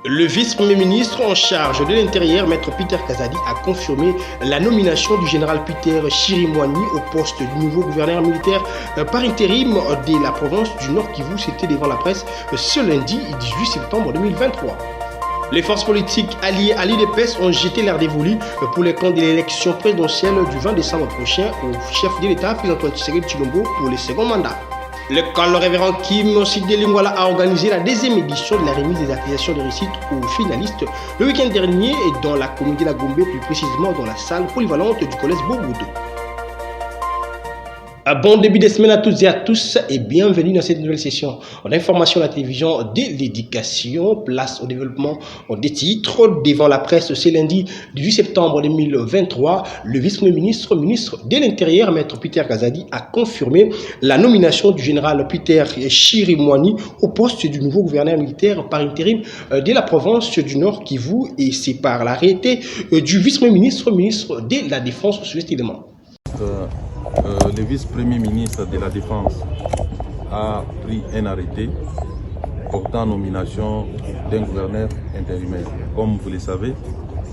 Le vice-premier ministre en charge de l'Intérieur, Maître Peter Kazadi, a confirmé la nomination du général Peter Chirimwani au poste du nouveau gouverneur militaire par intérim de la province du Nord Kivu. C'était devant la presse ce lundi 18 septembre 2023. Les forces politiques alliées à l'UDPS ont jeté l'air dévolu pour les camps de l'élection présidentielle du 20 décembre prochain au chef de l'État, Félix-Antoine Tshisekedi Tshilombo, pour le second mandat. Le camp Le Révérend Kim Sidé Lingwala a organisé la deuxième édition de la remise des accusations de réussite aux finalistes le week-end dernier dans la commune de la Gombe, plus précisément dans la salle polyvalente du collège Boboudou. Bon début de semaine à toutes et à tous et bienvenue dans cette nouvelle session d'information de la télévision de l'éducation. Place au développement des titres devant la presse ce lundi 18 septembre 2023. Le vice-premier ministre de l'Intérieur, Maître Peter Kazadi, a confirmé la nomination du général Peter Chirimwani au poste du nouveau gouverneur militaire par intérim de la province du Nord Kivu, et c'est par l'arrêté du vice-premier ministre de la Défense sur cet élément. Le vice-premier ministre de la Défense a pris un arrêté portant nomination d'un gouverneur intérimaire. Comme vous le savez,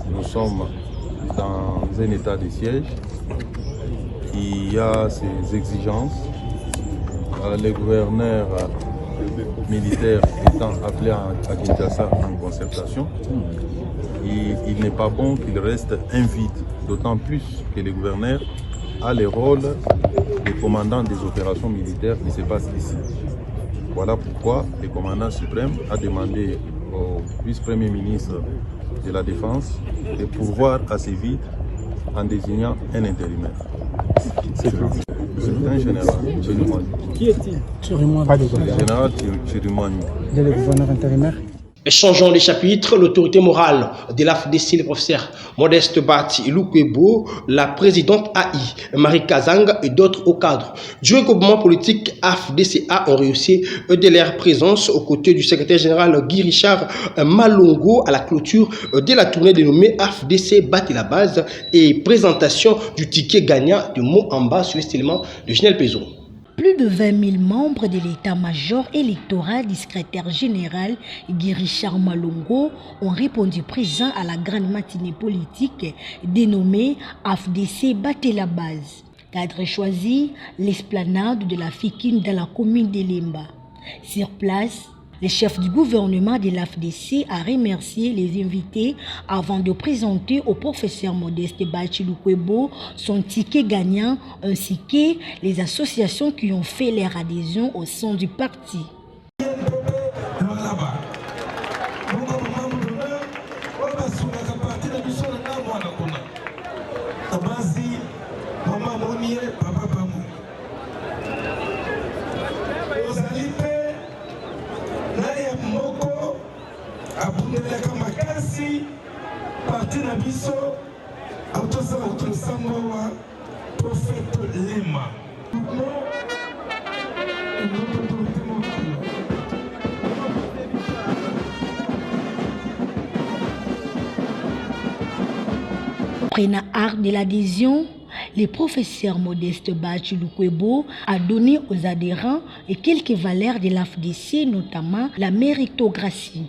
nous sommes dans un état de siège qui a ses exigences. Le gouverneur militaire étant appelé à Kinshasa en concertation, il n'est pas bon qu'il reste invide, d'autant plus que le gouverneur a le rôle de commandant des opérations militaires qui se passent ici. Voilà pourquoi le commandant suprême a demandé au vice-premier ministre de la Défense de pourvoir assez vite en désignant un intérimaire. C'est un général Chirimwani. Qui est-il? Chirimwani. Le général Chirimwani. Il est le gouverneur intérimaire. Changeons de chapitre, l'autorité morale de l'AFDC, le professeur Modeste Bati Lukwebo, la présidente AI, Marie Kazang et d'autres hauts cadres du regroupement politique AFDCA ont réussi de leur présence aux côtés du secrétaire général Guy Richard Malongo à la clôture de la tournée dénommée AFDC Bati la base et présentation du ticket gagnant de mots en bas sur cet élément de Ginel Pezo. Plus de 20 000 membres de l'état-major électoral du secrétaire général Guy Richard Malongo ont répondu présent à la grande matinée politique dénommée AFDC Bati la base. Cadre choisi, l'esplanade de la Fikine dans la commune de Lemba. Sur place, le chef du gouvernement de l'AFDC a remercié les invités avant de présenter au professeur Modeste Bati Lukwebo son ticket gagnant ainsi que les associations qui ont fait leur adhésion au sein du parti. Parti na biso autosala autosango wa prophète Lema. Prenant acte de l'adhésion, le professeur Modeste Bati Lukwebo a donné aux adhérents quelques valeurs de l'AFDC, notamment la méritocratie.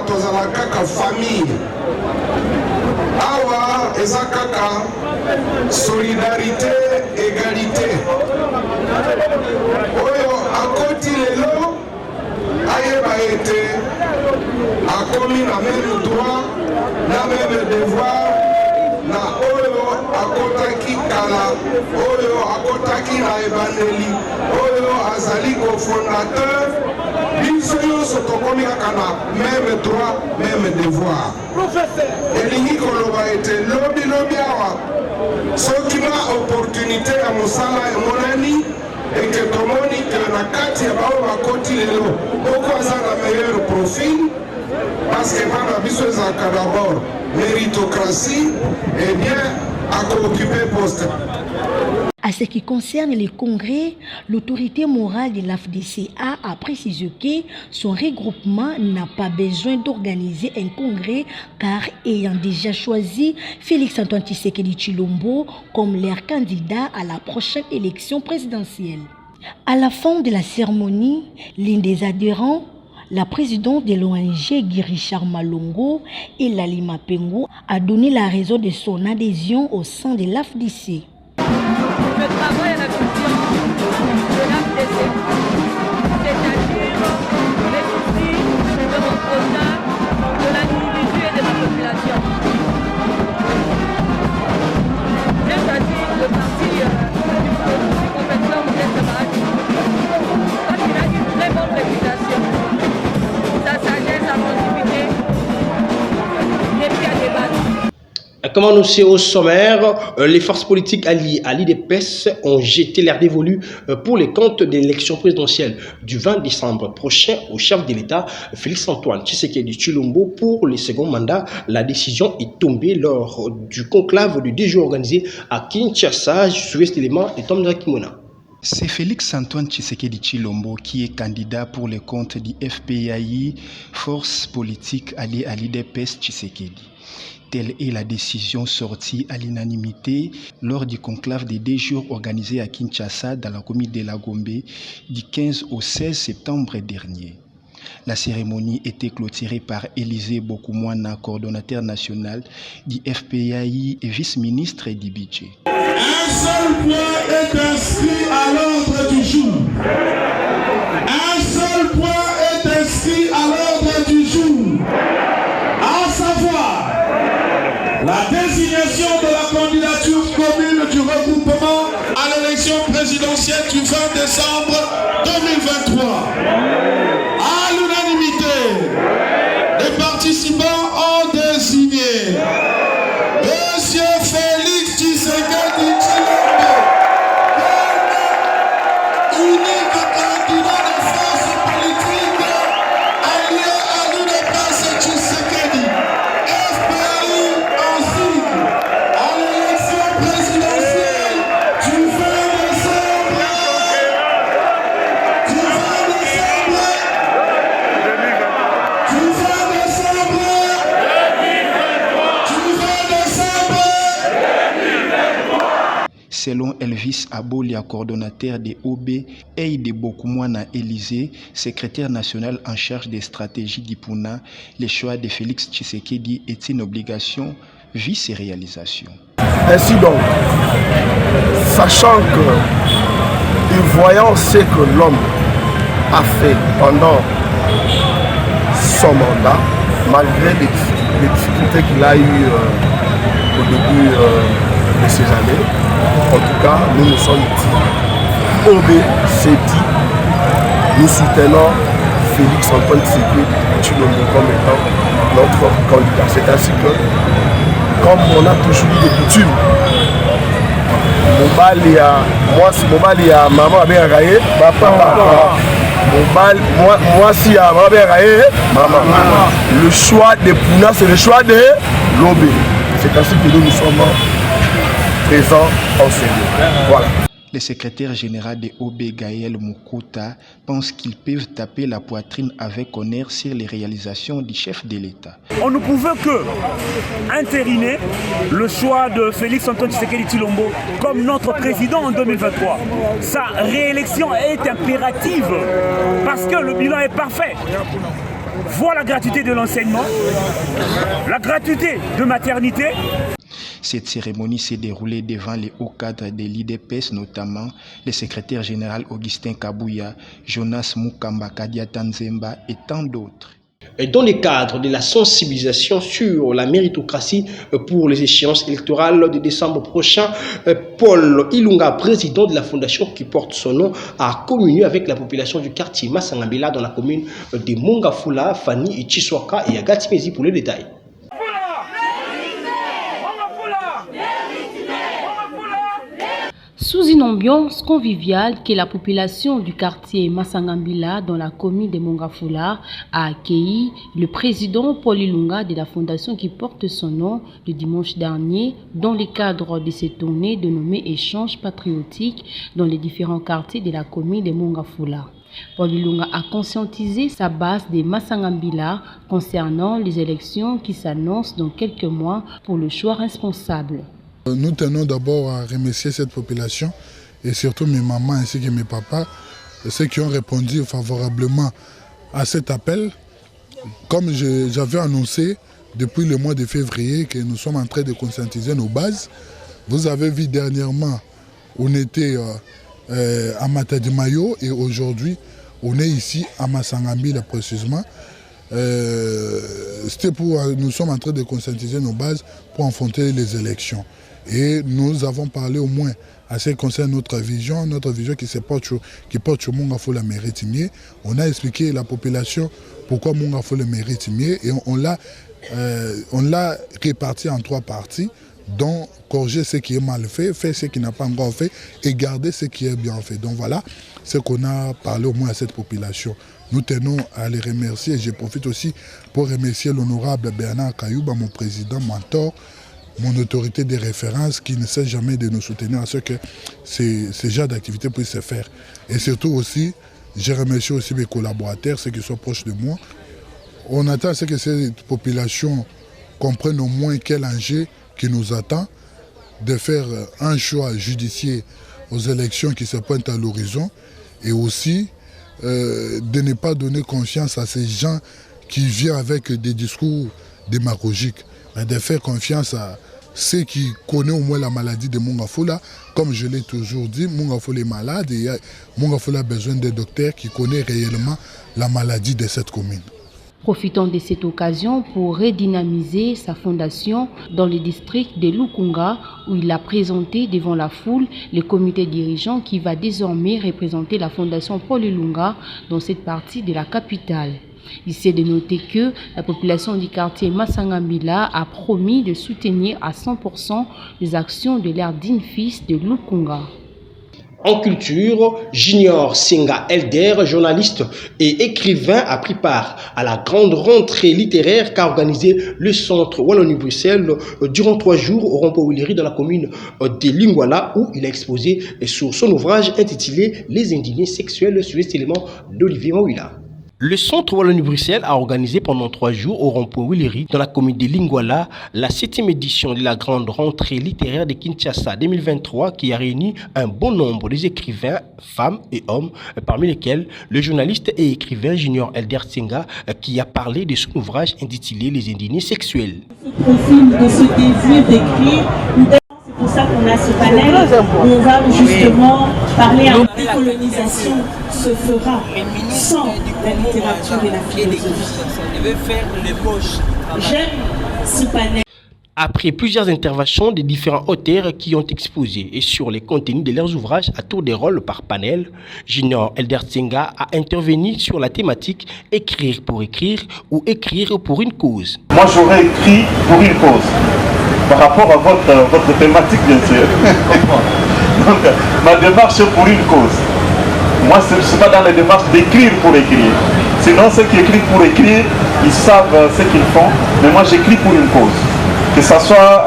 Tozala kaka famille awa eza kaka solidarité égalité oyo akoti lelo ayeba ete akomi na même droit na même devoir na oyo akotaki kala oyo akotaki na ebandeli oyo azali cofondateur. Biso nyonso tokomi kaka na même droit même devoir. Elingi koloba ete lobi awa soki na opportunité ya mosala emonani eke tomoni ke na kati ya bao bakoti lelo moko aza na meilleur profil parce que bana biso ezalaka d'abord méritocratie et bien akooccupe poste. À ce qui concerne les congrès, l'autorité morale de l'AFDCA a précisé que son regroupement n'a pas besoin d'organiser un congrès car ayant déjà choisi Félix-Antoine Tshisekedi Tshilombo comme leur candidat à la prochaine élection présidentielle. À la fin de la cérémonie, l'un des adhérents, la présidente de l'ONG Guy Richard Malongo et Lalima Pengo, a donné la raison de son adhésion au sein de l'AFDC. Le travail à la culture de l'AFDC, c'est-à-dire les soucis de mon prochain, de l'individu et de la population. J'ai choisi le parti du professeur Moudès Tamaraki parce qu'il a une très bonne réputation. Sa sagesse, sa sensibilité, et puis à débattre. Comme annoncé au sommaire, les forces politiques alliées à l'IDPS ont jeté l'air dévolu pour les comptes de l'élection présidentielle du 20 décembre prochain au chef de l'État, Félix-Antoine Tshisekedi Tshilombo, pour le second mandat. La décision est tombée lors du conclave de 2 jours organisé à Kinshasa, sous cet élément de Tom Zakimona. C'est Félix-Antoine Tshisekedi Tshilombo qui est candidat pour le compte du FPAI, force politique alliée à l'IDPS Tshisekedi. Telle est la décision sortie à l'unanimité lors du conclave des 2 jours organisé à Kinshasa dans la commune de la Gombe du 15 au 16 septembre dernier. La cérémonie était clôturée par Élisée Bokoumouana, coordonnateur national du FPAI et vice-ministre du budget. Un seul point est inscrit à l'ordre du jour. Un seul point est inscrit à l'ordre du jour. À savoir la désignation de la candidature commune du regroupement à l'élection présidentielle du 20 décembre 2023. À l'unanimité, les participants ont désigné Monsieur Félix Tshisekedi Tshilombo comme unique candidat de force politique allié à l'UDPS Tshisekedi. Selon Elvis Abolia, coordonnateur des OB, et de Bokoumouana Élisée, secrétaire national en charge des stratégies d'Ipuna, le choix de Félix Tshisekedi est une obligation vu ses réalisations. Ainsi donc, sachant que et voyant ce que l'homme a fait pendant son mandat, malgré les difficultés qu'il a eues au début de ces années, en tout cas, nous nous sommes dit, OB s'est dit, nous soutenons Félix-Antoine Tshisekedi Tshilombo comme étant notre candidat. C'est ainsi que, comme on a toujours eu des coutumes, mobali ya maman abengaka ye papa, moi si ya maman abengaka ye maman. Le choix de Puna, c'est le choix de l'OB. C'est ainsi que nous sommes présents en ce lieu. Voilà. Le secrétaire général de OB, Gaël Moukouta, pense qu'ils peuvent taper la poitrine avec honneur sur les réalisations du chef de l'État. On ne pouvait que entériner le choix de Félix-Antoine Tshisekedi Tshilombo comme notre président en 2023. Sa réélection est impérative parce que le bilan est parfait. Voilà la gratuité de l'enseignement, la gratuité de maternité. Cette cérémonie s'est déroulée devant les hauts cadres de l'IDPS, notamment le secrétaire général Augustin Kabouya, Jonas Mukamba Kadia Tanzemba et tant d'autres. Dans le cadre de la sensibilisation sur la méritocratie pour les échéances électorales de décembre prochain, Paul Ilunga, président de la fondation qui porte son nom, a communié avec la population du quartier Massangambela dans la commune de Mongafula, Fanny et Chiswaka et Agatimezi pour les détails. Sous une ambiance conviviale que la population du quartier Masangambila dans la commune de Mongafula a accueilli le président Paul Ilunga de la fondation qui porte son nom le dimanche dernier dans le cadre de cette tournée dénommée Échange patriotique dans les différents quartiers de la commune de Mongafula. Paul Ilunga a conscientisé sa base de Masangambila concernant les élections qui s'annoncent dans quelques mois pour le choix responsable. Nous tenons d'abord à remercier cette population et surtout mes mamans ainsi que mes papas, ceux qui ont répondu favorablement à cet appel. Comme j'avais annoncé depuis le mois de février que nous sommes en train de conscientiser nos bases, vous avez vu dernièrement, on était à Matadi-Mayo et aujourd'hui on est ici à Masangambila précisément. Nous sommes en train de conscientiser nos bases pour affronter les élections. Et nous avons parlé au moins à ce qui concerne notre vision qui porte sur Mongafula Méritimier. On a expliqué à la population pourquoi Mongafula Méritimier et on l'a réparti en 3 parties, dont corriger ce qui est mal fait, faire ce qui n'a pas encore fait et garder ce qui est bien fait. Donc voilà ce qu'on a parlé au moins à cette population. Nous tenons à les remercier et je profite aussi pour remercier l'honorable Bernard Kayouba, mon président, mentor, mon autorité de référence qui ne cesse jamais de nous soutenir à ce que ces genres d'activités puissent se faire. Et surtout aussi, je remercie aussi mes collaborateurs, ceux qui sont proches de moi. On attend à ce que cette population comprenne au moins quel enjeu qui nous attend, de faire un choix judiciaire aux élections qui se pointent à l'horizon et aussi de ne pas donner confiance à ces gens qui viennent avec des discours démagogiques, mais de faire confiance à ceux qui connaissent au moins la maladie de Mongafula. Comme je l'ai toujours dit, Mongafula est malade et Mongafula a besoin d'un docteur qui connaît réellement la maladie de cette commune. Profitant de cette occasion pour redynamiser sa fondation dans le district de Lukunga où il a présenté devant la foule le comité dirigeant qui va désormais représenter la fondation Paul Ilunga dans cette partie de la capitale. Il s'est de noter que la population du quartier Masangambila a promis de soutenir à 100% les actions de leur digne fils de Lukunga. En culture, Junior Senga Elder, journaliste et écrivain, a pris part à la grande rentrée littéraire qu'a organisé le Centre Wallonie-Bruxelles durant 3 jours au rond-point dans la commune de Lingwala où il a exposé sur son ouvrage intitulé Les indignés sexuels sur les éléments d'Olivier Mawila. Le Centre Wallonie-Bruxelles a organisé pendant 3 jours au rond-point Willery dans la commune de Lingwala la 7e édition de la grande rentrée littéraire de Kinshasa 2023 qui a réuni un bon nombre d'écrivains, femmes et hommes, parmi lesquels le journaliste et écrivain Junior Elder Senga qui a parlé de son ouvrage intitulé Les indignés sexuels. Ce profil de ce désir d'écrire, c'est pour ça qu'on a ce panel où on va justement parler en décolonisation se fera sans la littérature et la philosophie. J'aime ce panel. Après plusieurs interventions des différents auteurs qui ont exposé et sur les contenus de leurs ouvrages à tour de rôle par panel, Junior Elder Senga a intervenu sur la thématique « Écrire pour écrire » ou « Écrire pour une cause ». Moi j'aurais écrit pour une cause, par rapport à votre thématique bien sûr. Donc ma démarche est pour une cause. Moi je ne suis pas dans la démarche d'écrire pour écrire. Sinon ceux qui écrivent pour écrire, ils savent ce qu'ils font, mais moi j'écris pour une cause. Que ce soit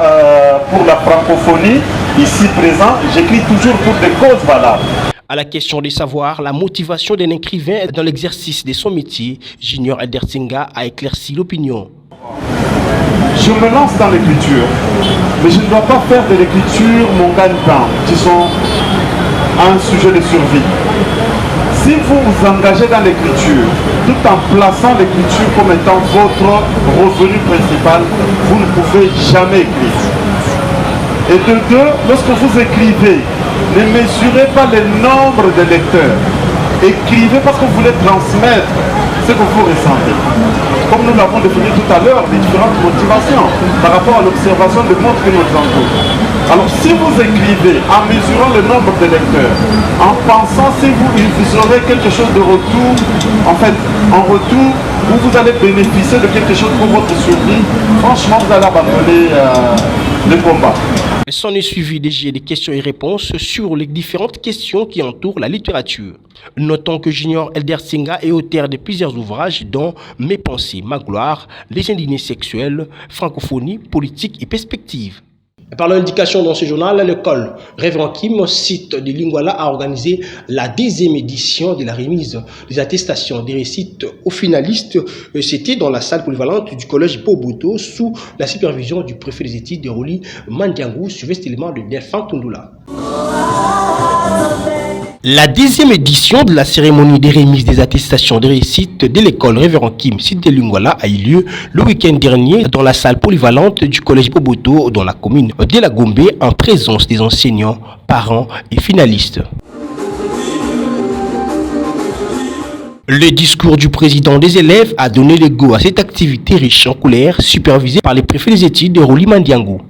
pour la francophonie, ici présent, j'écris toujours pour des causes valables. À la question de savoir la motivation d'un écrivain dans l'exercice de son métier, Junior Elder Senga a éclairci l'opinion. Je me lance dans l'écriture, mais je ne dois pas faire de l'écriture mon gagne-pain, disons un sujet de survie. Si vous vous engagez dans l'écriture, tout en plaçant l'écriture comme étant votre revenu principal, vous ne pouvez jamais écrire. Et de deux, lorsque vous écrivez, ne mesurez pas le nombre de lecteurs. Écrivez parce que vous voulez transmettre ce que vous ressentez. Comme nous l'avons défini tout à l'heure, les différentes motivations par rapport à l'observation du monde qui nous entoure. Alors si vous écrivez en mesurant le nombre de lecteurs, en pensant si vous aurez quelque chose de retour, en fait, en retour, où vous allez bénéficier de quelque chose pour votre survie, franchement vous allez abandonner le combat. S'en est suivi des jets de questions et réponses sur les différentes questions qui entourent la littérature. Notons que Junior Elder Senga est auteur de plusieurs ouvrages dont Mes pensées, ma gloire, Les indignés sexuels, Francophonie, politique et perspective. Par l'indication dans ce journal, l'école Révérend Kim, site de Lingwala, a organisé la 10e édition de la remise des attestations des récites aux finalistes. C'était dans la salle polyvalente du collège Boboto sous la supervision du préfet des études de Roli Mandiangou, sur l'élément de Delphin Tundula. La 10e édition de la cérémonie des remises des attestations de réussite de l'école Révérend Kim, site de Lingwala, a eu lieu le week-end dernier dans la salle polyvalente du collège Boboto dans la commune de la Gombe en présence des enseignants, parents et finalistes. Le discours du président des élèves a donné le go à cette activité riche en couleurs supervisée par les préfets des études de Roli Mandiangou.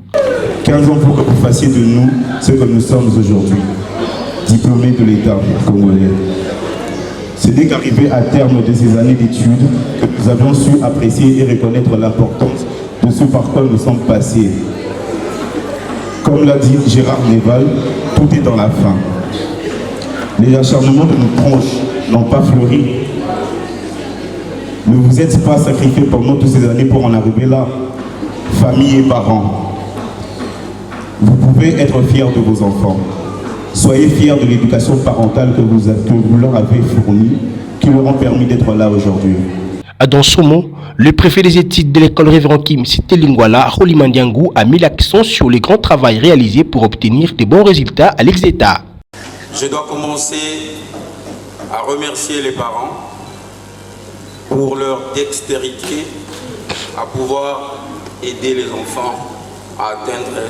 15 ans pour que vous fassiez de nous ce que nous sommes aujourd'hui. Diplômé de l'État congolais. Ce n'est qu'arrivé à terme de ces années d'études que nous avons su apprécier et reconnaître l'importance de ce par quoi nous sommes passés. Comme l'a dit Gérard Neval, tout est dans la fin. Les acharnements de nos tronches n'ont pas fleuri. Ne vous êtes pas sacrifiés pendant toutes ces années pour en arriver là, famille et parents. Vous pouvez être fiers de vos enfants. Soyez fiers de l'éducation parentale que vous leur avez fournie, qui leur ont permis d'être là aujourd'hui. Dans ce mot, le préfet des études de l'école Révérend Kim, cité Lingwala, Roli Mandiangou, a mis l'accent sur les grands travaux réalisés pour obtenir de bons résultats à l'ex-État. Je dois commencer à remercier les parents pour leur dextérité à pouvoir aider les enfants à atteindre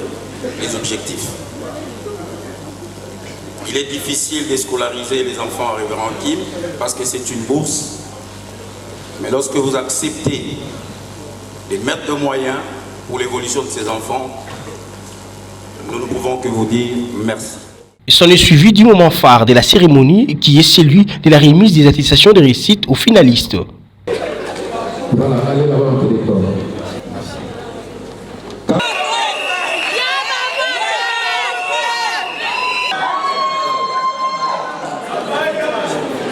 les objectifs. Il est difficile de scolariser les enfants à Révérend Kim parce que c'est une bourse. Mais lorsque vous acceptez de mettre de moyens pour l'évolution de ces enfants, nous ne pouvons que vous dire merci. S'en est suivi du moment phare de la cérémonie qui est celui de la remise des attestations de réussite aux finalistes. Voilà, allez là-bas un peu d'école.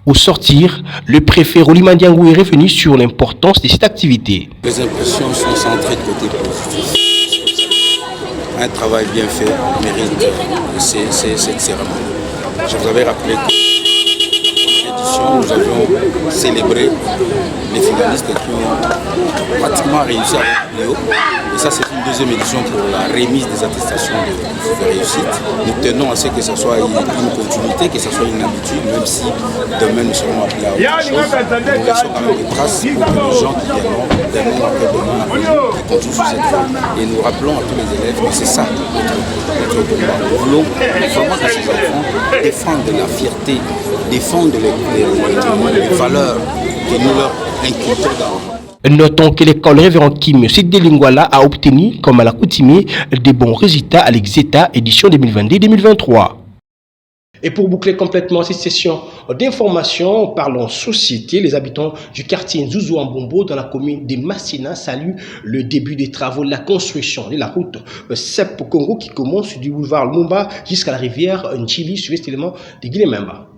Au sortir, le préfet Roli Mandiangou est revenu sur l'importance de cette activité. Les impressions sont centrées de côté positif. Un travail bien fait mérite cette cérémonie. Je vous avais rappelé que dans l'édition, nous avions célébré les finalistes qui ont pratiquement réussi avec Léo. Et ça, c'est une deuxième édition pour la remise des attestations de réussite. Nous tenons à ce que ce soit une continuité, que ce soit une habitude, même si demain nous serons appelés à autre chose. Nous laissons quand même des traces pour que les gens qui viendront d'un moment après demain continuent sur cette voie. Et nous rappelons à tous les élèves que c'est ça notre combat. Nous voulons vraiment que ces enfants défendent la fierté, défendent les valeurs que nous leur inculquons dans. Notons que l'école Révérend Kim, site de Lingwala, a obtenu, comme à l'accoutumée, de bons résultats à l'ex-État édition 2022-2023. Et pour boucler complètement cette session d'information, parlons société. Les habitants du quartier Nzouzu-Ambombo dans la commune de Massina saluent le début des travaux de la construction de la route Sep-Congo qui commence du boulevard Lumumba jusqu'à la rivière Nchili sur cet élément de Guilememba.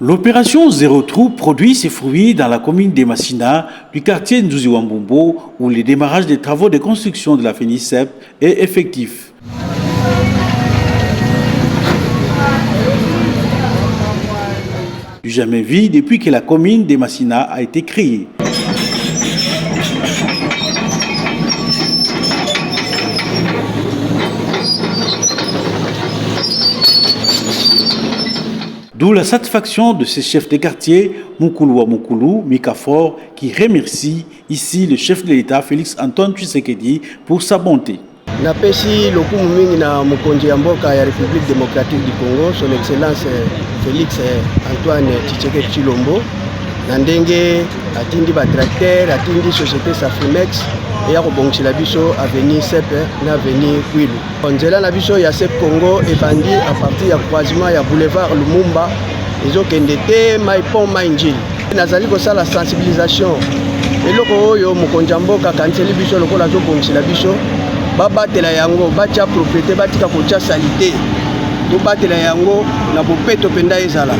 L'opération Zéro Trou produit ses fruits dans la commune de Massina, du quartier Nzouzi-Wambombo, où le démarrage des travaux de construction de la FENICEP est effectif. Du jamais vu depuis que la commune de Massina a été créée. D'où la satisfaction de ces chefs de quartier, Moukoulou Moukoulou, Mikafor, qui remercie ici le chef de l'État, Félix Antoine Tshisekedi, pour sa bonté. Napesi lokumu mingi na mokonzi ya mboka ya République démocratique du Congo, son excellence Félix Antoine Tshisekedi Tshilombo, na ndenge atindi ba tracteur, atindi société Safimex eya kobongisela biso avenir Sep na avenir Kwilu. Nzela na biso ya Sep Congo ebandi à partir ya croisement ya boulevard Lumumba ezokende te mai pont mai njili. Nazali kosala sensibilisation eloko oyo mokonzi ya mboka kanseli biso lokola azobongisela biso babatela yango batia propriété batika kotia salite tobatela yango na bopeto penda ezala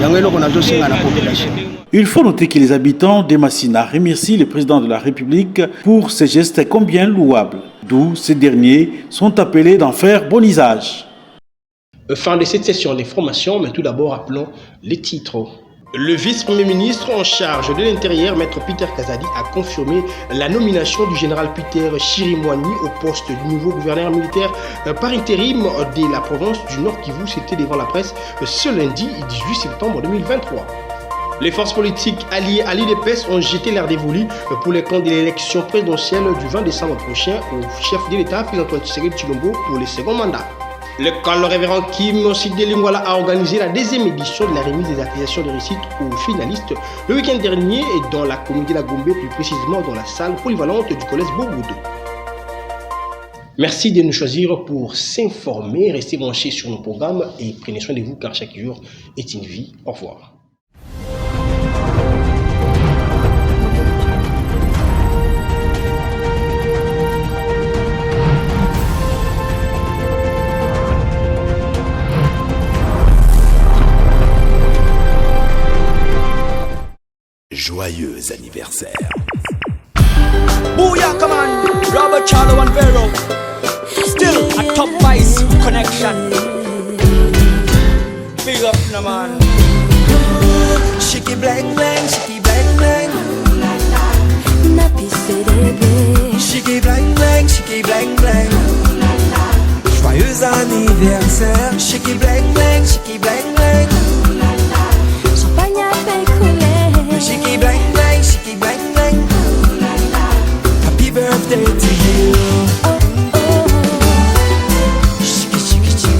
yango eloko nazosenga na population. Il faut noter que les habitants de Massina remercient le président de la République pour ces gestes combien louables, d'où ces derniers sont appelés d'en faire bon usage. Fin de cette session d'information, mais tout d'abord appelons les titres. Le vice-premier ministre en charge de l'Intérieur, Maître Peter Kazadi, a confirmé la nomination du général Peter Chirimwani au poste du nouveau gouverneur militaire par intérim de la province du Nord Kivu. C'était devant la presse ce lundi 18 septembre 2023. Les forces politiques alliées à l'UDPS ont jeté l'air dévolu pour les comptes de l'élection présidentielle du 20 décembre prochain au chef de l'État, Félix-Antoine Tshisekedi Tshilombo, pour le second mandat. Le révérend Kim Sidé Lingwala a organisé la deuxième édition de la remise des accusations de réussite aux finalistes le week-end dernier et dans la commune de la Gombe, plus précisément dans la salle polyvalente du collège Bogoudou. Merci de nous choisir pour s'informer. Restez branchés sur nos programmes et prenez soin de vous car chaque jour est une vie. Au revoir. Joyeux anniversaire. Booyah, come on, Robert, Charlo and Vero. Still a top vice connection. Big up, no man. Shiki blang blang, shiki blang blang. Shiki blang blang, shiki blang blang. Joyeux anniversaire. Shiki blang blang, shiki blang blang. Shiki blang blang, shiki blang blang. Happy birthday to you. Shiki shiki shiki.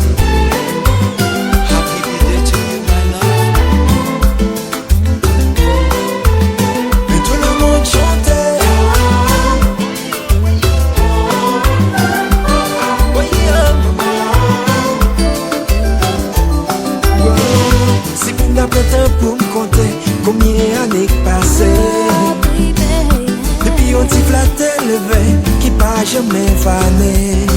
Happy birthday to you, my love. Et tout le monde chantait. C'est qu'on a pas de temps pour me compter. Combien d'années passées depuis on t'y flattait le vin qui pas jamais fané.